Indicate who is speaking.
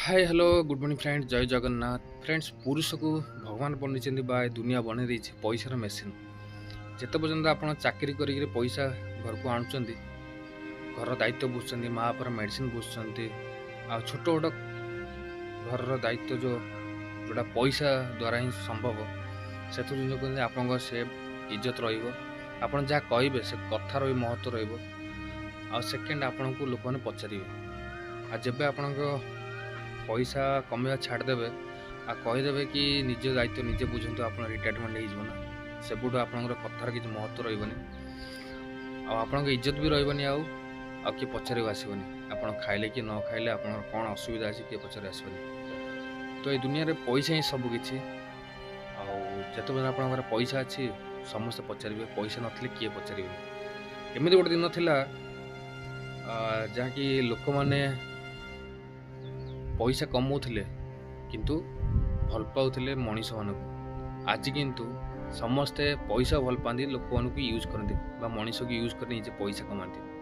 Speaker 1: hi hello good morning friends जय Jagannath friends पुरुष को भगवान बनी दुनिया बन पैसार मेसीन जिते पर्यंत आप चाकरी कर पैसा घर को आणुंट घर दायित्व बुझुं माँ बापर मेडिसिन बुझुं आ छोट छोट घर दायित्व जोटा पैसा द्वारा ही संभव से जिन आप से इज्जत रहा कहे से कथार भी महत्व रहा सेकेंड आपण को लोक मैंने पचारे आ जब आपण पैसा कमेवा छाड़देवे आ कहीदेवे कि निज दायित्व निजे बुझंतु आप रिटायरमेंट होना से आपंकर कथार किसी महत्व रही आपण इज्जत भी रही आ किए पचारे आसबनी आप खाइले कि न खाइले आप कौन असुविधा अच्छी किए पचारे आसबनी तो ये दुनिया रे पैसा ही सबकि आते बजे आप पैसा अच्छी समस्त पचारे पैसा नथिले किए पचारे एमती गोटे दिन था जहाँकि लोक मैंने पैसा कमाऊले किंतु भल पाऊले मनीष मान आज किंतु समस्ते पैसा भल पाती लोक यूज करते मनीष को यूज कर पैसा कमाती